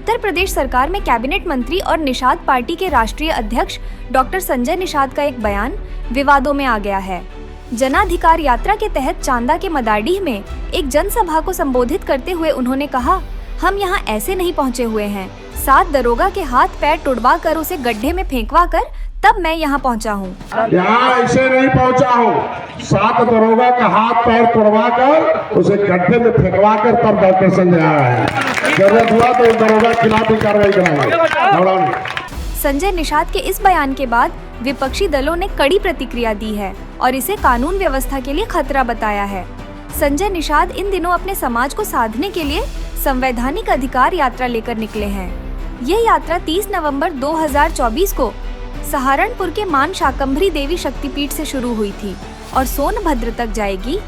उत्तर प्रदेश सरकार में कैबिनेट मंत्री और निषाद पार्टी के राष्ट्रीय अध्यक्ष डॉक्टर संजय निषाद का एक बयान विवादों में आ गया है। जनाधिकार यात्रा के तहत चांदा के मदारडीह में एक जनसभा को संबोधित करते हुए उन्होंने कहा, हम यहाँ ऐसे नहीं पहुँचे हुए हैं। 7 दरोगा के हाथ पैर तुड़वा कर उसे गड्ढे में फेंकवा कर तब मैं यहाँ पहुँचा हूँ। यहाँ ऐसे नहीं पहुँचा हूँ। 7 दरोगा का हाथ पैर तुड़वा कर उसे गड्ढे में फेंकवा कर तब डॉक्टर संजय आया है। जरूरत हुआ तो दरोगा के खिलाफ भी कार्रवाई कराएंगे। संजय निषाद के इस बयान के बाद विपक्षी दलों ने कड़ी प्रतिक्रिया दी है और इसे कानून व्यवस्था के लिए खतरा बताया है। संजय निषाद इन दिनों अपने समाज को साधने के लिए संवैधानिक अधिकार यात्रा लेकर निकले हैं। ये यात्रा 30 नवंबर 2024 को सहारनपुर के मान शाकंभरी देवी शक्तिपीठ से शुरू हुई थी और सोनभद्र तक जाएगी।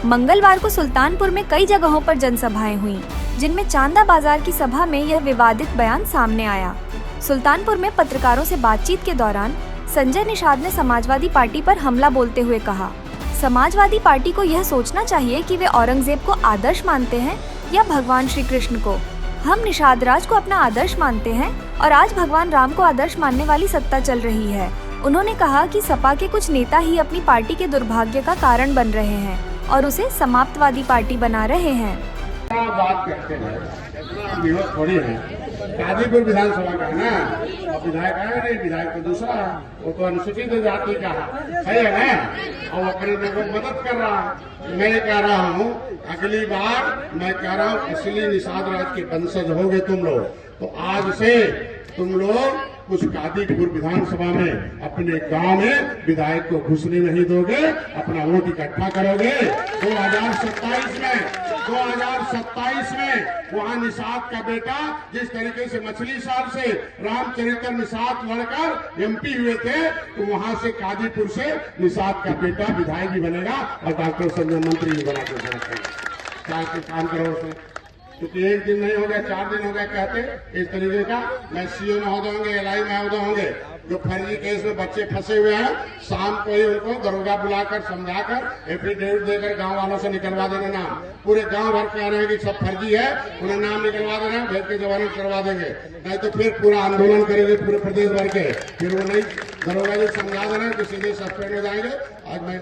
मंगलवार को सुल्तानपुर में कई जगहों पर जनसभाएं हुई, जिनमें चांदा बाजार की सभा में यह विवादित बयान सामने आया। सुल्तानपुर में पत्रकारों से बातचीत के दौरान संजय निषाद ने समाजवादी पार्टी पर हमला बोलते हुए कहा, समाजवादी पार्टी को यह सोचना चाहिए कि वे औरंगजेब को आदर्श मानते हैं या भगवान श्री कृष्ण को। हम निषाद राज को अपना आदर्श मानते हैं और आज भगवान राम को आदर्श मानने वाली सत्ता चल रही है। उन्होंने कहा कि सपा के कुछ नेता ही अपनी पार्टी के दुर्भाग्य का कारण बन रहे हैं और उसे समाप्तवादी पार्टी बना रहे हैं। बात करते हैं थोड़ी है, गाजीपुर विधानसभा का है ना, और विधायक है नहीं, विधायक तो दूसरा है, वो तो अनुसूचित जाति का है ना, और अपने को मदद कर रहा है। मैं कह रहा हूँ अगली बार मैं कह रहा हूँ असली निषाद राज के वंशज होगे तुम लोग, तो आज से तुम लोग कुछ गाजीपुर विधानसभा में अपने गांव में विधायक को घुसने नहीं दोगे, अपना वोट इकट्ठा करोगे। 2027 में वहाँ निषाद का बेटा जिस तरीके से मछली साल से रामचरित्र निषाद लड़कर MP हुए थे, तो वहाँ से गाजीपुर से निषाद का बेटा विधायक भी बनेगा और डॉक्टर संजय मंत्री भी बना के काम करो उसमें। क्योंकि एक दिन नहीं हो गया, 4 दिन हो गया कहते इस तरीके का। मैं CO महोदय होंगे, LI महोदय होंगे, जो फर्जी केस में बच्चे फंसे हुए हैं, शाम को ही उनको दरोगा बुलाकर समझाकर एफिडेविट देकर गांव वालों से निकलवा देना नाम। पूरे गांव भर कह रहे हैं कि सब फर्जी है, उन्हें नाम निकलवा देना, भेज के जमानत करवा देंगे, नहीं तो फिर पूरा आंदोलन करेंगे पूरे प्रदेश भर के। फिर वो नहीं दरोगा जी समझा देना कि सीधे सस्पेंड हो जाएंगे। आज मैं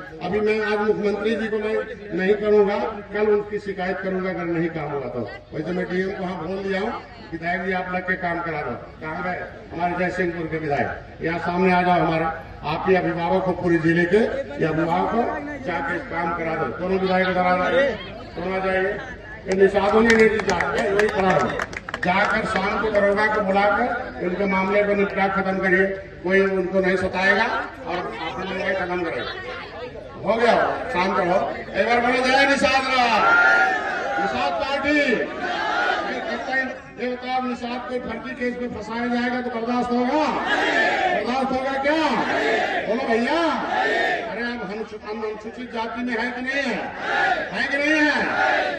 मुख्यमंत्री जी को मैं नहीं करूंगा, कल उनकी शिकायत करूंगा अगर नहीं काम होगा तो। वैसे मैं DM को वहाँ बोल दिया हूँ, विधायक जी आप लग के काम करा दो। कहाँ गए हमारे जयसिंहपुर के विधायक, यहाँ सामने आ जाओ। हमारा आप ही अभिभावक हो पूरे जिले के, या अभिभावक हो, जाके काम करा दो। दोनों विधायक करा दोनों आ जाइए। निषादों ने नहीं जीता, वही करा दो। जाकर शाम को दरोगा को बुलाकर उनके मामले को निपटा खत्म करिए। कोई उनको नहीं सताएगा और अपने लड़ाई खत्म करेगा। हो गया, शाम को हो। एक बार बोलो जय निषाद राज, निषाद पार्टी। अब निषाद को फर्जी केस में फंसाया जाएगा तो बर्दाश्त होगा? बर्दाश्त होगा क्या? बोलो भैया। अरे हम अनुसूचित जाति में है कि नहीं है कि नहीं है?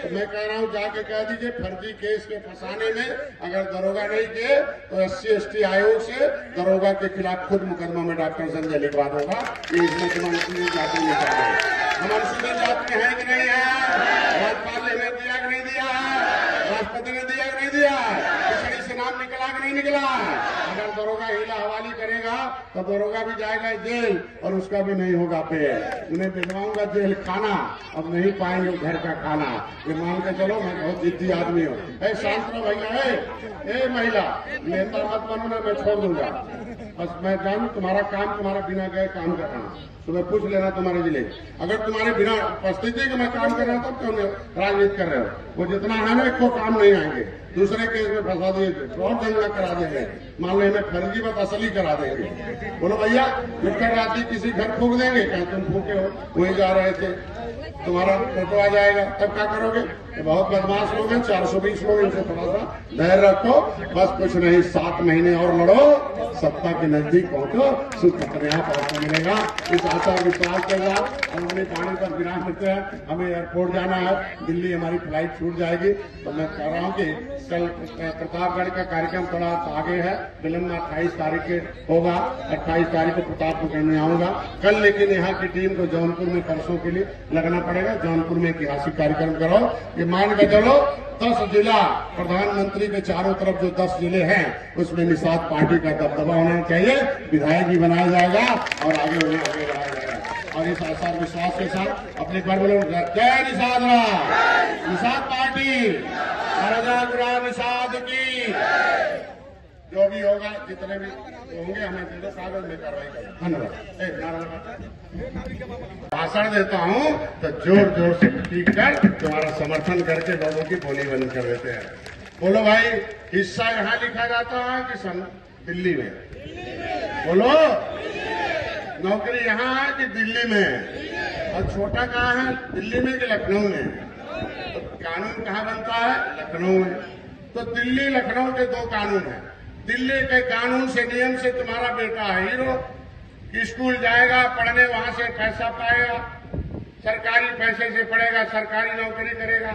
तो मैं कह रहा हूँ जाके कह दीजिए फर्जी केस के फंसाने में अगर दरोगा नहीं किए तो SC/ST आयोग से दरोगा के खिलाफ खुद मुकदमा में डॉक्टर संजय लिखवा दूंगा। ये इसमें तुम अनुसूचित जाति में कर दो। हम अनुसूचित जाति में है कि नहीं है? राज्यपाल ने दिया कि नहीं दिया है? राष्ट्रपति ने दिया कि नहीं दिया है? पिछड़ी से नाम निकला कि नहीं निकला है? अगर दरोगा हीला हवाली करेगा तो दरोगा भी जाएगा जेल और उसका भी नहीं होगा पे। उन्हें दिलवाऊंगा जेल खाना, अब नहीं पाएंगे घर का खाना। ये मान के चलो मैं बहुत जिद्दी आदमी हूँ। शांत रहो भैया। महिला नेता मत बनो ना, मैं छोड़ दूंगा। बस मैं जानू तुम्हारा काम, तुम्हारा बिना गए काम कर रहा हूँ। तुम्हें पूछ लेना तुम्हारे जिले, अगर तुम्हारे बिना उपस्थिति के मैं काम कर रहा हूँ तब क्यों राजनीति कर रहे हो? वो जितना है ना को काम नहीं आएंगे, दूसरे केस में फंसा दिए, और दंगा करा देंगे, मान लो हमें फर्जी बात असली करा देंगे। बोलो भैया, मिट्टी राती किसी घर फूक देंगे, क्या तुम फूके हो? वही जा रहे थे, तुम्हारा फोटो आ जाएगा, तब क्या करोगे? ये बहुत बदमाश लोग हैं, 420 लोग, इनसे थोड़ा सा धैर्य रखो। बस कुछ नहीं, 7 महीने और लड़ो, सत्ता के नजदीक पहुंचो, सुख अपने आप आपको मिलेगा। इस आशा विश्वास के साथ हम अपनी पानी पर विराम करते हैं। हमें एयरपोर्ट जाना है, दिल्ली हमारी फ्लाइट छूट जाएगी। तो मैं कह रहा हूँ कि कल प्रतापगढ़ का कार्यक्रम थोड़ा आगे है, विलम्ब 28 तारीख के होगा। 28 तारीख को प्रतापगढ़ में आऊंगा कल, लेकिन यहाँ की टीम को जौनपुर में परसों के लिए लगना पड़ेगा। जौनपुर में ऐतिहासिक कार्यक्रम करो। कि मान के चलो 10 जिला प्रधानमंत्री के चारों तरफ जो 10 जिले हैं उसमें निषाद पार्टी का दबदबा होना चाहिए, विधायक भी बनाया जाएगा और आगे उन्हें आगे बढ़ाया जाएगा। और इस आशा विश्वास के साथ अपने एक बार बोलो जय निषाद राज, निषाद पार्टी, महाराजा गुलाम निषाद की। जो भी होगा, जितने भी होंगे हमें दे दो, कागज में कार्रवाई करें। धन्यवाद। भाषण देता हूँ तो जोर जोर से पीट कर तुम्हारा समर्थन करके लोगों की बोली बंद कर देते हैं। बोलो भाई, हिस्सा यहाँ लिखा जाता है कि दिल्ली में? बोलो, नौकरी यहाँ है कि दिल्ली में? और छोटा कहाँ है, दिल्ली में कि लखनऊ में? तो कानून कहाँ बनता है? लखनऊ में। तो दिल्ली लखनऊ के 2 कानून हैं। दिल्ली के कानून से, नियम से तुम्हारा बेटा हीरो स्कूल जाएगा पढ़ने, वहां से पैसा पाएगा, सरकारी पैसे से पढ़ेगा, सरकारी नौकरी करेगा।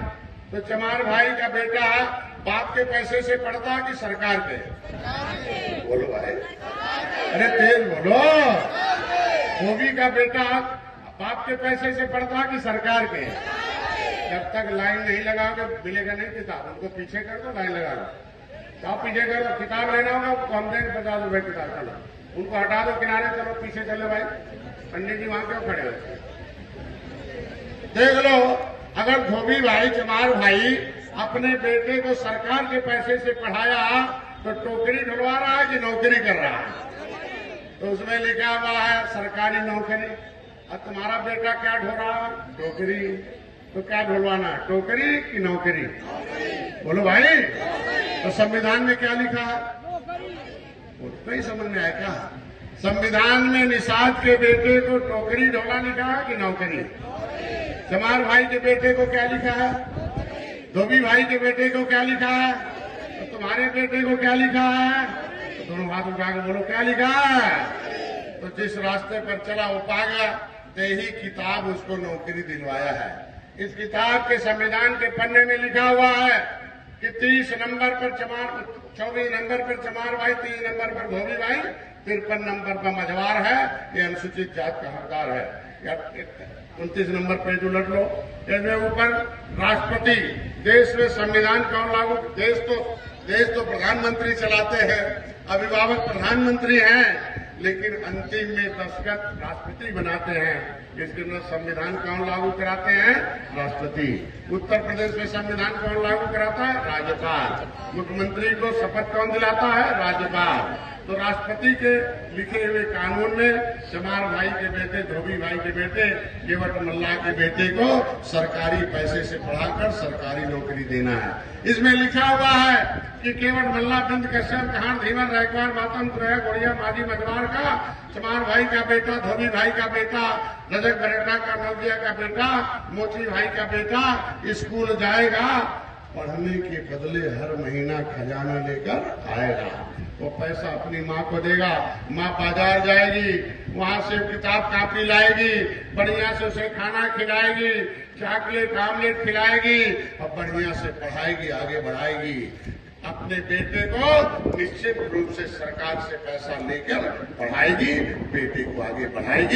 तो चमार भाई का बेटा बाप के पैसे से पढ़ता कि सरकार के? बोलो भाई, अरे तेज बोलो। धोबी का बेटा बाप के पैसे से पढ़ता कि सरकार के? जब तक लाइन नहीं लगाओगे मिलेगा नहीं किताब। उनको पीछे कर दो, लाइन लगा दो। आप पीछे करो, किताब लेना होगा तो हम देंगे 50 रुपए किताब। चलो उनको हटा दो किनारे, चलो पीछे चलो भाई। पंडित जी वहां क्यों खड़े हो? देख लो, अगर धोबी भाई, चमार भाई अपने बेटे को सरकार के पैसे से पढ़ाया तो टोकरी ढुलवा रहा है कि नौकरी कर रहा है? तो उसमें लिखा हुआ है सरकारी नौकरी। और तुम्हारा बेटा क्या ढो रहा है? टोकरी। तो क्या ढुलवाना, टोकरी कि नौकरी? बोलो भाई। तो संविधान में क्या लिखा है? नहीं समझ में आया क्या? संविधान में निषाद के बेटे को टोकरी ढोला लिखा है कि नौकरी? चमार भाई के बेटे को क्या लिखा है? धोबी भाई के बेटे को क्या लिखा है? तो तुम्हारे बेटे को क्या लिखा है? तो दोनों हाथ उठा के बोलो क्या लिखा है? तो जिस रास्ते पर चला वो पा गया, यही किताब उसको नौकरी दिलवाया है। इस किताब के संविधान के पन्ने में लिखा हुआ है कि 30 नंबर पर चमार, 24 नंबर पर चमार भाई, 3 नंबर पर धोबी भाई, 53 नंबर पर मझवार है, ये अनुसूचित जात का हकदार है। या 29 नंबर पेज उलट लो, इसमें ऊपर राष्ट्रपति, देश में संविधान कौन लागू? देश तो प्रधानमंत्री चलाते हैं, अभिभावक प्रधानमंत्री हैं, लेकिन अंतिम में दस्तखत राष्ट्रपति बनाते हैं। इसके अंदर संविधान कौन लागू कराते हैं? राष्ट्रपति। उत्तर प्रदेश में संविधान कौन लागू कराता है? राज्यपाल। मुख्यमंत्री को शपथ कौन दिलाता है? राज्यपाल। तो राष्ट्रपति के लिखे हुए कानून में चमार भाई के बेटे, धोबी भाई के बेटे, केवट मल्ला के बेटे को सरकारी पैसे से पढ़ाकर सरकारी नौकरी देना है। इसमें लिखा हुआ है कि केवट मल्ला, बिंद कश्यप, कहान, धीमन, रायकवार, मातम, तुरैया, गोड़िया, माझी, मझवार का, चमार भाई का बेटा, धोबी भाई का बेटा, रजक बरेटा का, नवदिया का बेटा, मोची भाई का बेटा स्कूल जाएगा, पढ़ने के बदले हर महीना खजाना लेकर आएगा। वो पैसा अपनी माँ को देगा, माँ बाजार जाएगी, वहां से किताब कापी लाएगी, बढ़िया से उसे खाना खिलाएगी, चॉकलेट आमलेट खिलाएगी और बढ़िया से पढ़ाएगी, आगे बढ़ाएगी। अपने बेटे को निश्चित रूप से सरकार से पैसा लेकर पढ़ाएगी, बेटे को आगे बढ़ाएगी।